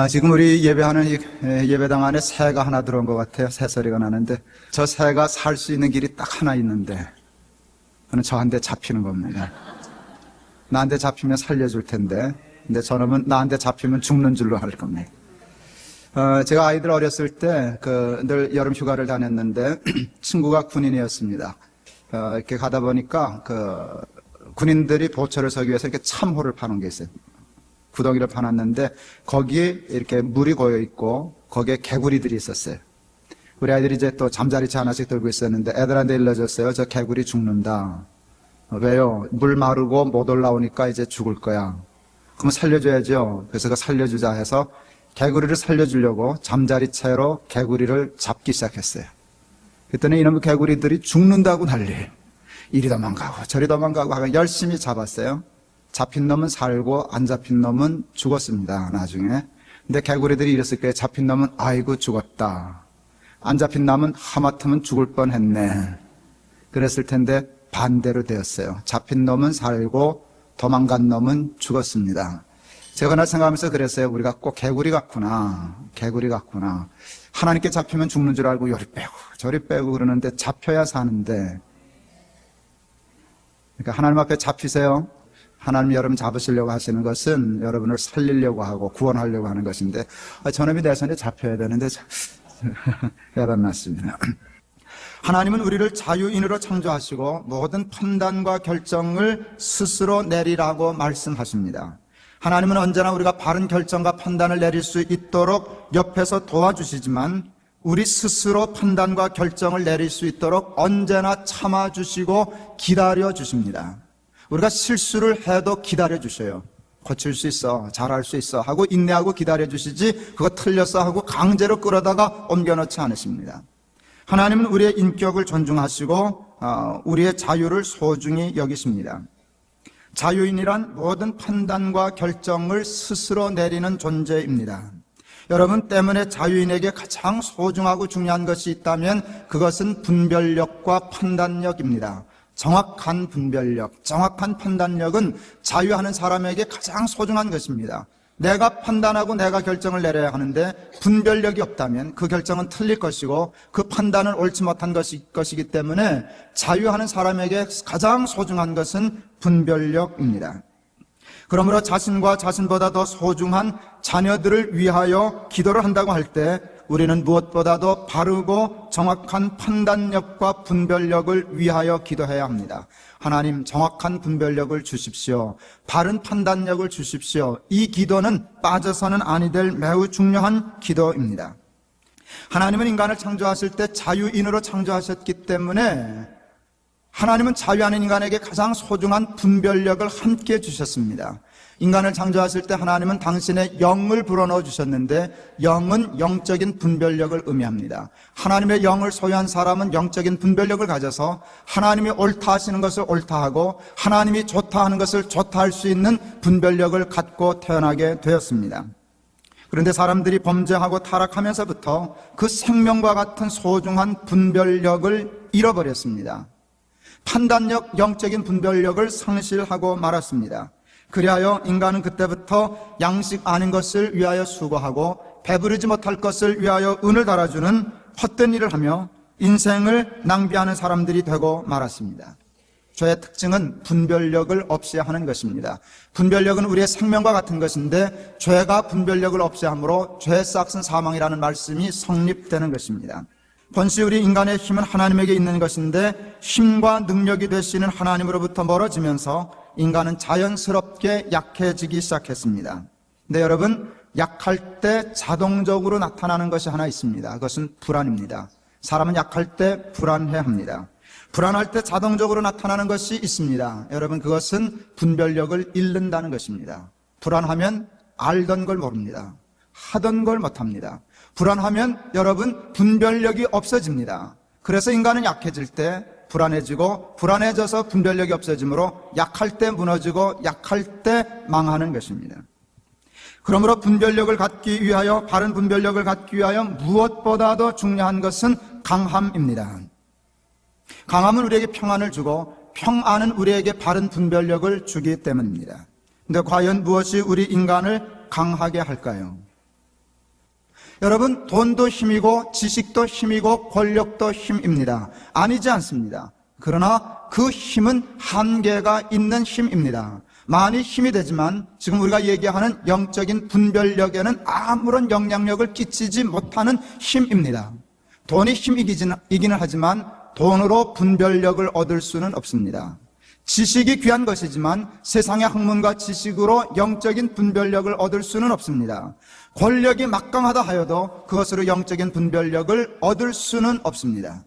지금 우리 예배하는 이 예배당 안에 새가 하나 들어온 것 같아요. 새소리가 나는데, 저 새가 살 수 있는 길이 딱 하나 있는데, 저는 저한테 잡히는 겁니다. 나한테 잡히면 살려줄 텐데, 근데 저놈은 나한테 잡히면 죽는 줄로 할 겁니다. 제가 아이들 어렸을 때 늘 여름 휴가를 다녔는데 친구가 군인이었습니다. 이렇게 가다 보니까 군인들이 보초를 서기 위해서 이렇게 참호를 파는 게 있어요. 구덩이를 파놨는데 거기에 이렇게 물이 고여 있고 거기에 개구리들이 있었어요. 우리 아이들이 이제 또 잠자리채 하나씩 들고 있었는데 애들한테 일러줬어요. 저 개구리 죽는다. 왜요? 물 마르고 못 올라오니까 이제 죽을 거야. 그럼 살려줘야죠. 그래서 그 살려주자 해서 개구리를 살려주려고 잠자리채로 개구리를 잡기 시작했어요. 그랬더니 이놈의 개구리들이 죽는다고 난리. 이리 도망가고 저리 도망가고 하고 열심히 잡았어요. 잡힌 놈은 살고 안 잡힌 놈은 죽었습니다. 나중에. 근데 개구리들이 이랬을 거예요. 잡힌 놈은 아이고 죽었다. 안 잡힌 놈은 하마터면 죽을 뻔했네. 그랬을 텐데 반대로 되었어요. 잡힌 놈은 살고 도망간 놈은 죽었습니다. 제가 그날 생각하면서 그랬어요. 우리가 꼭 개구리 같구나. 개구리 같구나. 하나님께 잡히면 죽는 줄 알고 요리 빼고 저리 빼고 그러는데 잡혀야 사는데. 그러니까 하나님 앞에 잡히세요. 하나님 여러분 잡으시려고 하시는 것은 여러분을 살리려고 하고 구원하려고 하는 것인데 저놈이 내 손에 잡혀야 되는데 야단났습니다. 하나님은 우리를 자유인으로 창조하시고 모든 판단과 결정을 스스로 내리라고 말씀하십니다. 하나님은 언제나 우리가 바른 결정과 판단을 내릴 수 있도록 옆에서 도와주시지만 우리 스스로 판단과 결정을 내릴 수 있도록 언제나 참아주시고 기다려주십니다. 우리가 실수를 해도 기다려주셔요. 고칠 수 있어, 잘할 수 있어 하고 인내하고 기다려주시지 그거 틀렸어 하고 강제로 끌어다가 옮겨놓지 않으십니다. 하나님은 우리의 인격을 존중하시고 우리의 자유를 소중히 여기십니다. 자유인이란 모든 판단과 결정을 스스로 내리는 존재입니다. 여러분 때문에 자유인에게 가장 소중하고 중요한 것이 있다면 그것은 분별력과 판단력입니다. 정확한 분별력, 정확한 판단력은 자유하는 사람에게 가장 소중한 것입니다. 내가 판단하고 내가 결정을 내려야 하는데 분별력이 없다면 그 결정은 틀릴 것이고 그 판단은 옳지 못한 것이기 때문에 자유하는 사람에게 가장 소중한 것은 분별력입니다. 그러므로 자신과 자신보다 더 소중한 자녀들을 위하여 기도를 한다고 할 때 우리는 무엇보다도 바르고 정확한 판단력과 분별력을 위하여 기도해야 합니다. 하나님 정확한 분별력을 주십시오. 바른 판단력을 주십시오. 이 기도는 빠져서는 아니 될 매우 중요한 기도입니다. 하나님은 인간을 창조하실 때 자유인으로 창조하셨기 때문에 하나님은 자유하는 인간에게 가장 소중한 분별력을 함께 주셨습니다. 인간을 창조하실 때 하나님은 당신의 영을 불어넣어 주셨는데 영은 영적인 분별력을 의미합니다. 하나님의 영을 소유한 사람은 영적인 분별력을 가져서 하나님이 옳다 하시는 것을 옳다 하고 하나님이 좋다 하는 것을 좋다 할 수 있는 분별력을 갖고 태어나게 되었습니다. 그런데 사람들이 범죄하고 타락하면서부터 그 생명과 같은 소중한 분별력을 잃어버렸습니다. 판단력, 영적인 분별력을 상실하고 말았습니다. 그리하여 인간은 그때부터 양식 아닌 것을 위하여 수고하고 배부르지 못할 것을 위하여 은을 달아주는 헛된 일을 하며 인생을 낭비하는 사람들이 되고 말았습니다. 죄의 특징은 분별력을 없이 하는 것입니다. 분별력은 우리의 생명과 같은 것인데 죄가 분별력을 없이 함으로 죄의 싹은 사망이라는 말씀이 성립되는 것입니다. 본시 우리 인간의 힘은 하나님에게 있는 것인데 힘과 능력이 되시는 하나님으로부터 멀어지면서 인간은 자연스럽게 약해지기 시작했습니다. 근데 여러분, 약할 때 자동적으로 나타나는 것이 하나 있습니다. 그것은 불안입니다. 사람은 약할 때 불안해합니다. 불안할 때 자동적으로 나타나는 것이 있습니다. 여러분, 그것은 분별력을 잃는다는 것입니다. 불안하면 알던 걸 모릅니다. 하던 걸 못합니다. 불안하면 여러분 분별력이 없어집니다. 그래서 인간은 약해질 때 불안해지고 불안해져서 분별력이 없어지므로 약할 때 무너지고 약할 때 망하는 것입니다. 그러므로 분별력을 갖기 위하여 바른 분별력을 갖기 위하여 무엇보다도 중요한 것은 강함입니다. 강함은 우리에게 평안을 주고 평안은 우리에게 바른 분별력을 주기 때문입니다. 근데 과연 무엇이 우리 인간을 강하게 할까요? 여러분, 돈도 힘이고 지식도 힘이고 권력도 힘입니다. 아니지 않습니다. 그러나 그 힘은 한계가 있는 힘입니다. 많이 힘이 되지만 지금 우리가 얘기하는 영적인 분별력에는 아무런 영향력을 끼치지 못하는 힘입니다. 돈이 힘이기는 하지만 돈으로 분별력을 얻을 수는 없습니다. 지식이 귀한 것이지만 세상의 학문과 지식으로 영적인 분별력을 얻을 수는 없습니다. 권력이 막강하다 하여도 그것으로 영적인 분별력을 얻을 수는 없습니다.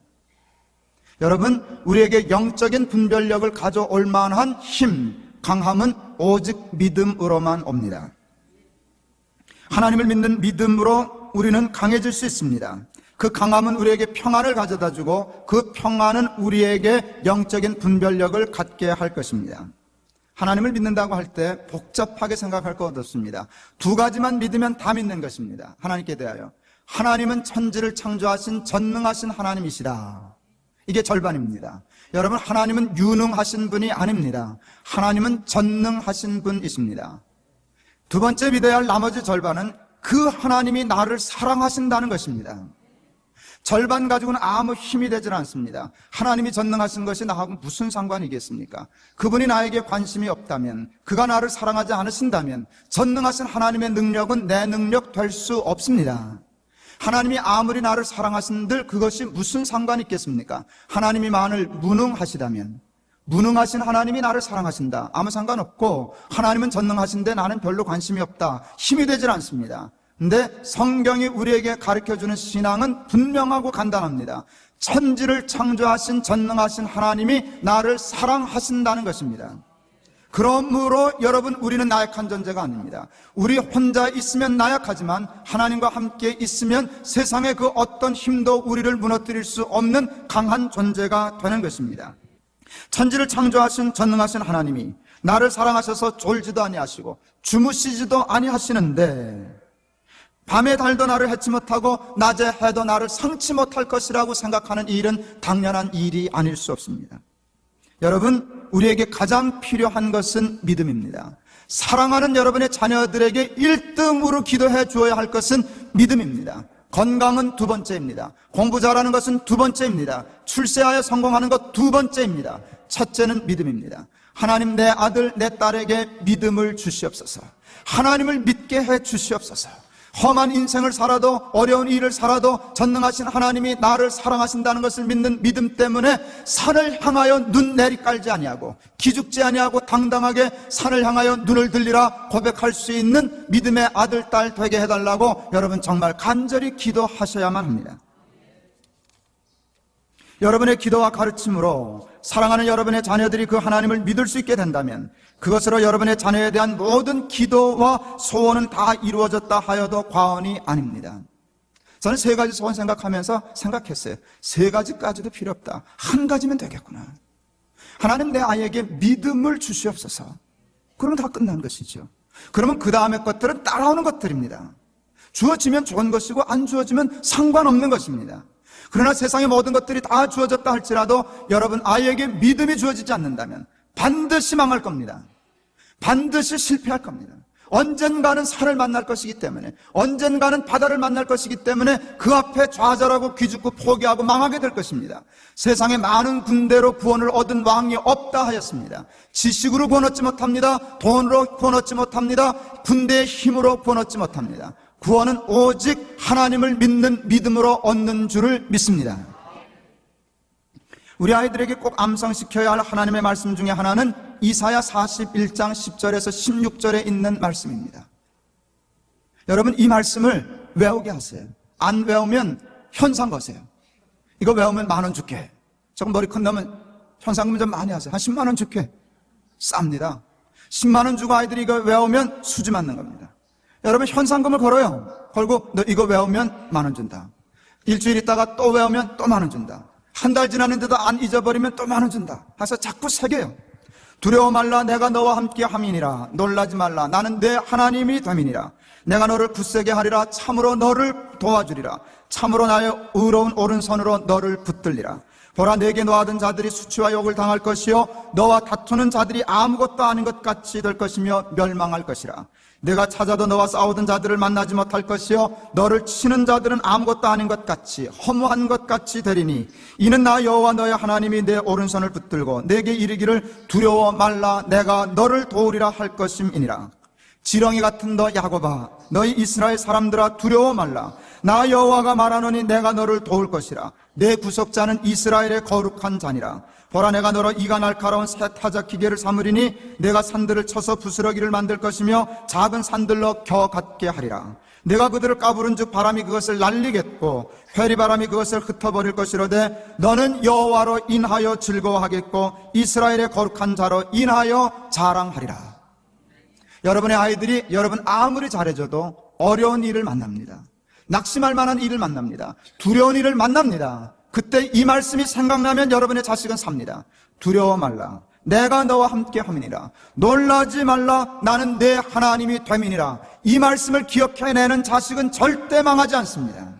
여러분, 우리에게 영적인 분별력을 가져올 만한 힘, 강함은 오직 믿음으로만 옵니다. 하나님을 믿는 믿음으로 우리는 강해질 수 있습니다. 그 강함은 우리에게 평안을 가져다 주고 그 평안은 우리에게 영적인 분별력을 갖게 할 것입니다. 하나님을 믿는다고 할 때 복잡하게 생각할 것 없습니다. 두 가지만 믿으면 다 믿는 것입니다. 하나님께 대하여. 하나님은 천지를 창조하신 전능하신 하나님이시다. 이게 절반입니다. 여러분, 하나님은 유능하신 분이 아닙니다. 하나님은 전능하신 분이십니다. 두 번째 믿어야 할 나머지 절반은 그 하나님이 나를 사랑하신다는 것입니다. 절반 가지고는 아무 힘이 되질 않습니다. 하나님이 전능하신 것이 나하고 무슨 상관이겠습니까? 그분이 나에게 관심이 없다면, 그가 나를 사랑하지 않으신다면 전능하신 하나님의 능력은 내 능력 될 수 없습니다. 하나님이 아무리 나를 사랑하신들 그것이 무슨 상관이 있겠습니까? 하나님이 만일 무능하시다면, 무능하신 하나님이 나를 사랑하신다, 아무 상관없고 하나님은 전능하신데 나는 별로 관심이 없다, 힘이 되질 않습니다. 근데 성경이 우리에게 가르쳐주는 신앙은 분명하고 간단합니다. 천지를 창조하신 전능하신 하나님이 나를 사랑하신다는 것입니다. 그러므로 여러분, 우리는 나약한 존재가 아닙니다. 우리 혼자 있으면 나약하지만 하나님과 함께 있으면 세상의 그 어떤 힘도 우리를 무너뜨릴 수 없는 강한 존재가 되는 것입니다. 천지를 창조하신 전능하신 하나님이 나를 사랑하셔서 졸지도 아니하시고 주무시지도 아니하시는데 밤에 달도 나를 해치 못하고 낮에 해도 나를 상치 못할 것이라고 생각하는 이 일은 당연한 일이 아닐 수 없습니다. 여러분, 우리에게 가장 필요한 것은 믿음입니다. 사랑하는 여러분의 자녀들에게 1등으로 기도해 주어야 할 것은 믿음입니다. 건강은 두 번째입니다. 공부 잘하는 것은 두 번째입니다. 출세하여 성공하는 것 두 번째입니다. 첫째는 믿음입니다. 하나님, 내 아들, 내 딸에게 믿음을 주시옵소서. 하나님을 믿게 해 주시옵소서. 험한 인생을 살아도, 어려운 일을 살아도 전능하신 하나님이 나를 사랑하신다는 것을 믿는 믿음 때문에 산을 향하여 눈 내리깔지 아니하고 기죽지 아니하고 당당하게 산을 향하여 눈을 들리라 고백할 수 있는 믿음의 아들, 딸 되게 해달라고 여러분 정말 간절히 기도하셔야만 합니다. 여러분의 기도와 가르침으로 사랑하는 여러분의 자녀들이 그 하나님을 믿을 수 있게 된다면 그것으로 여러분의 자녀에 대한 모든 기도와 소원은 다 이루어졌다 하여도 과언이 아닙니다. 저는 세 가지 소원 생각했어요. 세 가지까지도 필요 없다. 한 가지면 되겠구나. 하나님, 내 아이에게 믿음을 주시옵소서. 그러면 다 끝난 것이죠. 그러면 그 다음의 것들은 따라오는 것들입니다. 주어지면 좋은 것이고 안 주어지면 상관없는 것입니다. 그러나 세상의 모든 것들이 다 주어졌다 할지라도 여러분 아이에게 믿음이 주어지지 않는다면 반드시 망할 겁니다. 반드시 실패할 겁니다. 언젠가는 산을 만날 것이기 때문에, 언젠가는 바다를 만날 것이기 때문에 그 앞에 좌절하고 기죽고 포기하고 망하게 될 것입니다. 세상에 많은 군대로 구원을 얻은 왕이 없다 하였습니다. 지식으로 구원 얻지 못합니다. 돈으로 구원 얻지 못합니다. 군대의 힘으로 구원 얻지 못합니다. 구원은 오직 하나님을 믿는 믿음으로 얻는 줄을 믿습니다. 우리 아이들에게 꼭 암송시켜야 할 하나님의 말씀 중에 하나는 이사야 41장 10절에서 16절에 있는 말씀입니다. 여러분, 이 말씀을 외우게 하세요. 안 외우면 현상 거세요. 이거 외우면 10,000원 줄게. 조금 머리 큰 놈은 현상금 좀 많이 하세요. 한 10만 원 줄게. 쌉니다. 10만 원 주고 아이들이 이거 외우면 수지 맞는 겁니다. 여러분, 현상금을 걸어요. 걸고 너 이거 외우면 10,000원 준다. 일주일 있다가 또 외우면 또 10,000원 준다. 한 달 지났는데도 안 잊어버리면 또 10,000원 준다. 해서 자꾸 새겨요. 두려워 말라, 내가 너와 함께 함이니라. 놀라지 말라, 나는 내 하나님이 됨이니라. 내가 너를 굳세게 하리라. 참으로 너를 도와주리라. 참으로 나의 의로운 오른손으로 너를 붙들리라. 보라, 내게 노하던 자들이 수치와 욕을 당할 것이요 너와 다투는 자들이 아무것도 아닌 것 같이 될 것이며 멸망할 것이라. 내가 찾아도 너와 싸우던 자들을 만나지 못할 것이요 너를 치는 자들은 아무것도 아닌 것 같이 허무한 것 같이 되리니 이는 나 여호와 너의 하나님이 내 오른손을 붙들고 내게 이르기를 두려워 말라 내가 너를 도우리라 할 것임이니라. 지렁이 같은 너 야곱아, 너희 이스라엘 사람들아 두려워 말라. 나 여호와가 말하노니 내가 너를 도울 것이라. 내 구속자는 이스라엘의 거룩한 자니라. 보라, 내가 너로 이가 날카로운 새 타작 기계를 삼으리니 내가 산들을 쳐서 부스러기를 만들 것이며 작은 산들로 겨 같게 하리라. 내가 그들을 까부른즉 바람이 그것을 날리겠고 회리바람이 그것을 흩어버릴 것이로되 너는 여호와로 인하여 즐거워하겠고 이스라엘의 거룩한 자로 인하여 자랑하리라. 여러분의 아이들이 여러분 아무리 잘해줘도 어려운 일을 만납니다. 낙심할 만한 일을 만납니다. 두려운 일을 만납니다. 그때 이 말씀이 생각나면 여러분의 자식은 삽니다. 두려워 말라. 내가 너와 함께 함이니라. 놀라지 말라. 나는 내 하나님이 됨이니라. 이 말씀을 기억해내는 자식은 절대 망하지 않습니다.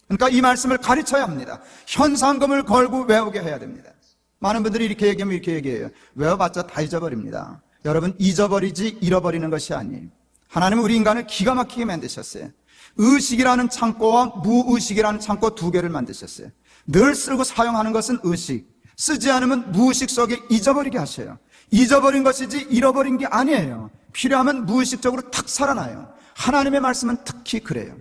그러니까 이 말씀을 가르쳐야 합니다. 현상금을 걸고 외우게 해야 됩니다. 많은 분들이 이렇게 얘기하면 이렇게 얘기해요. 외워봤자 다 잊어버립니다. 여러분, 잊어버리지 잃어버리는 것이 아니에요. 하나님은 우리 인간을 기가 막히게 만드셨어요. 의식이라는 창고와 무의식이라는 창고 두 개를 만드셨어요. 늘 쓰고 사용하는 것은 의식, 쓰지 않으면 무의식 속에 잊어버리게 하셔요. 잊어버린 것이지 잃어버린 게 아니에요. 필요하면 무의식적으로 탁 살아나요. 하나님의 말씀은 특히 그래요.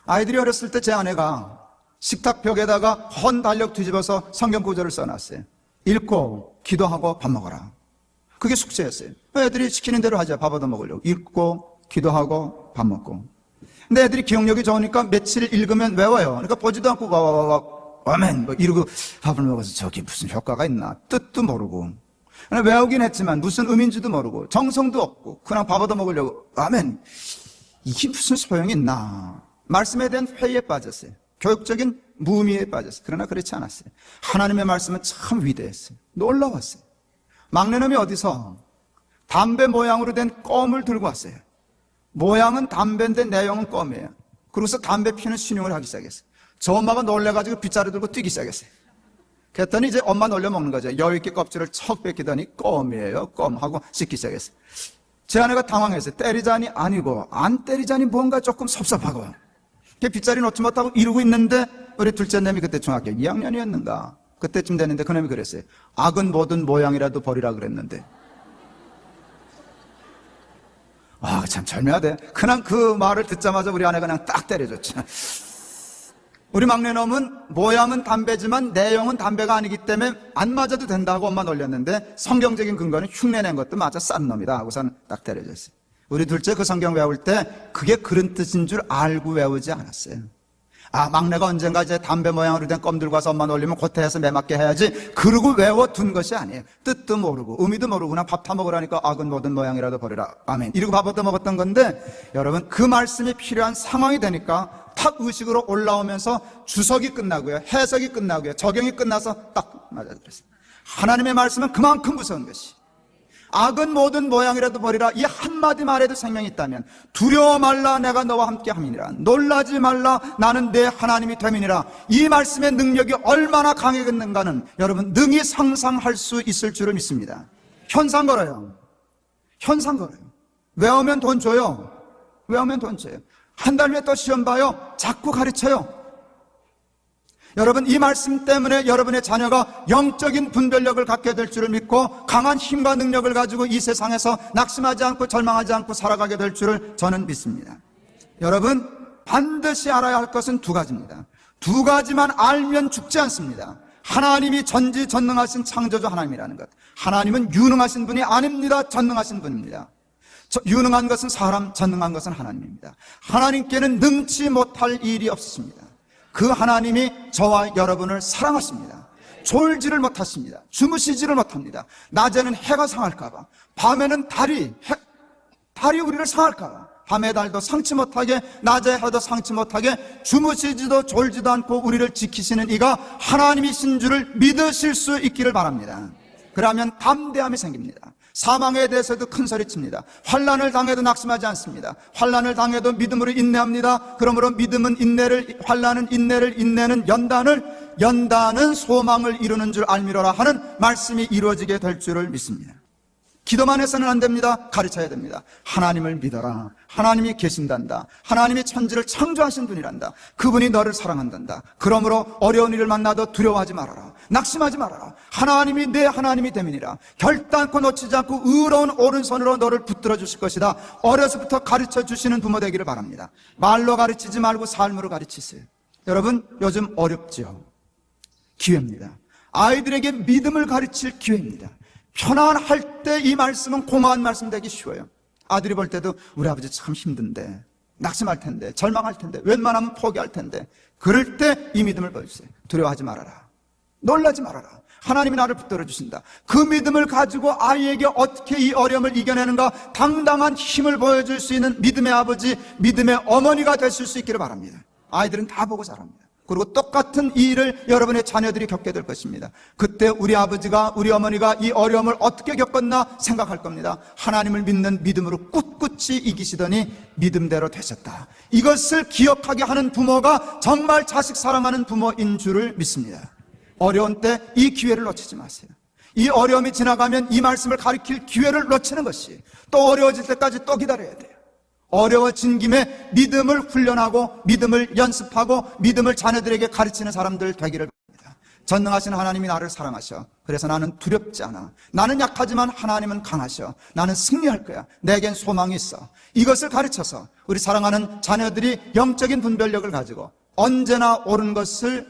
아이들이 어렸을 때 제 아내가 식탁 벽에다가 헌 달력 뒤집어서 성경 구절을 써놨어요. 읽고 기도하고 밥 먹어라. 그게 숙제였어요. 애들이 시키는 대로 하죠. 밥 얻어 먹으려고. 읽고 기도하고 밥 먹고. 근데 애들이 기억력이 좋으니까 며칠 읽으면 외워요. 그러니까 보지도 않고 아멘 뭐 이러고 밥을 먹어서 저기 무슨 효과가 있나 뜻도 모르고 외우긴 했지만 무슨 의미인지도 모르고 정성도 없고 그냥 밥 얻어 먹으려고 아멘 이게 무슨 소용이 있나. 말씀에 대한 회의에 빠졌어요. 교육적인 무의미에 빠졌어요. 그러나 그렇지 않았어요. 하나님의 말씀은 참 위대했어요. 놀라웠어요. 막내놈이 어디서 담배 모양으로 된 껌을 들고 왔어요. 모양은 담배인데 내용은 껌이에요. 그러고서 담배 피는 신용을 하기 시작했어요. 저 엄마가 놀래가지고 빗자루 들고 뛰기 시작했어요. 그랬더니 이제 엄마 놀려 먹는 거죠. 여유있게 껍질을 척 뺏기더니 껌이에요. 껌 하고 씻기 시작했어요. 제 아내가 당황했어요. 때리자니 아니고 안 때리자니 뭔가 조금 섭섭하고 빗자루 놓지 못하고 이러고 있는데 우리 둘째 놈이 그때 중학교 2학년이었는가 그때쯤 됐는데 그놈이 그랬어요. 악은 모든 모양이라도 버리라 그랬는데 참 절묘하대. 그냥 그 말을 듣자마자 우리 아내가 그냥 딱 때려줬죠. 우리 막내놈은 모양은 담배지만 내용은 담배가 아니기 때문에 안 맞아도 된다고 엄마 놀렸는데 성경적인 근거는 흉내낸 것도 맞아 싼 놈이다 하고서는 딱 때려줬어요. 우리 둘째 그 성경 외울 때 그게 그런 뜻인 줄 알고 외우지 않았어요. 막내가 언젠가 이제 담배 모양으로 된 껌 들고 와서 엄마 놀리면 고태해서 매맞게 해야지 그러고 외워둔 것이 아니에요. 뜻도 모르고 의미도 모르고 그냥 밥 타먹으라니까 악은 모든 모양이라도 버리라 아멘 이러고 밥 얻어 먹었던 건데 여러분 그 말씀이 필요한 상황이 되니까 탁 의식으로 올라오면서 주석이 끝나고요 해석이 끝나고요 적용이 끝나서 딱 맞아들었어요. 하나님의 말씀은 그만큼 무서운 것이 악은 모든 모양이라도 버리라. 이 한마디 말에도 생명이 있다면 두려워 말라 내가 너와 함께 함이니라. 놀라지 말라 나는 내 하나님이 됨이니라. 이 말씀의 능력이 얼마나 강했는가는 여러분 능히 상상할 수 있을 줄을 믿습니다. 현상 걸어요. 현상 걸어요. 외우면 돈 줘요. 외우면 돈 줘요. 한 달 후에 또 시험 봐요. 자꾸 가르쳐요. 여러분 이 말씀 때문에 여러분의 자녀가 영적인 분별력을 갖게 될 줄을 믿고 강한 힘과 능력을 가지고 이 세상에서 낙심하지 않고 절망하지 않고 살아가게 될 줄을 저는 믿습니다. 여러분 반드시 알아야 할 것은 두 가지입니다. 두 가지만 알면 죽지 않습니다. 하나님이 전지전능하신 창조주 하나님이라는 것. 하나님은 유능하신 분이 아닙니다. 전능하신 분입니다. 유능한 것은 사람, 전능한 것은 하나님입니다. 하나님께는 능치 못할 일이 없습니다. 그 하나님이 저와 여러분을 사랑하십니다. 졸지를 못하십니다. 주무시지를 못합니다. 낮에는 해가 상할까봐, 밤에는 달이 우리를 상할까봐, 밤의 달도 상치 못하게, 낮의 해도 상치 못하게 주무시지도 졸지도 않고 우리를 지키시는 이가 하나님이신 줄을 믿으실 수 있기를 바랍니다. 그러면 담대함이 생깁니다. 사망에 대해서도 큰 소리칩니다. 환난을 당해도 낙심하지 않습니다. 환난을 당해도 믿음으로 인내합니다. 그러므로 믿음은 인내를, 환난은 인내를, 인내는 연단을, 연다는 소망을 이루는 줄 알미로라 하는 말씀이 이루어지게 될 줄을 믿습니다. 기도만 해서는 안 됩니다. 가르쳐야 됩니다. 하나님을 믿어라. 하나님이 계신단다. 하나님이 천지를 창조하신 분이란다. 그분이 너를 사랑한단다. 그러므로 어려운 일을 만나도 두려워하지 말아라. 낙심하지 말아라. 하나님이 내 하나님이 됨이니라. 결단코 놓치지 않고 의로운 오른손으로 너를 붙들어 주실 것이다. 어려서부터 가르쳐 주시는 부모 되기를 바랍니다. 말로 가르치지 말고 삶으로 가르치세요. 여러분, 요즘 어렵죠? 기회입니다. 아이들에게 믿음을 가르칠 기회입니다. 편안할 때 이 말씀은 공허한 말씀 되기 쉬워요. 아들이 볼 때도 우리 아버지 참 힘든데, 낙심할 텐데, 절망할 텐데, 웬만하면 포기할 텐데, 그럴 때 이 믿음을 보여주세요. 두려워하지 말아라. 놀라지 말아라. 하나님이 나를 붙들어 주신다. 그 믿음을 가지고 아이에게 어떻게 이 어려움을 이겨내는가 당당한 힘을 보여줄 수 있는 믿음의 아버지, 믿음의 어머니가 되실 수 있기를 바랍니다. 아이들은 다 보고 자랍니다. 그리고 똑같은 이 일을 여러분의 자녀들이 겪게 될 것입니다. 그때 우리 아버지가, 우리 어머니가 이 어려움을 어떻게 겪었나 생각할 겁니다. 하나님을 믿는 믿음으로 꿋꿋이 이기시더니 믿음대로 되셨다. 이것을 기억하게 하는 부모가 정말 자식 사랑하는 부모인 줄을 믿습니다. 어려운 때 이 기회를 놓치지 마세요. 이 어려움이 지나가면 이 말씀을 가르칠 기회를 놓치는 것이, 또 어려워질 때까지 또 기다려야 돼요. 어려워진 김에 믿음을 훈련하고 믿음을 연습하고 믿음을 자녀들에게 가르치는 사람들 되기를 바랍니다. 전능하신 하나님이 나를 사랑하셔. 그래서 나는 두렵지 않아. 나는 약하지만 하나님은 강하셔. 나는 승리할 거야. 내겐 소망이 있어. 이것을 가르쳐서 우리 사랑하는 자녀들이 영적인 분별력을 가지고 언제나 옳은 것을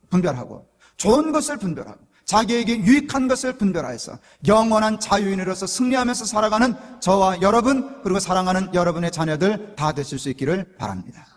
분별하고 좋은 것을 분별하고 자기에게 유익한 것을 분별하여서 영원한 자유인으로서 승리하면서 살아가는 저와 여러분, 그리고 사랑하는 여러분의 자녀들 다 되실 수 있기를 바랍니다.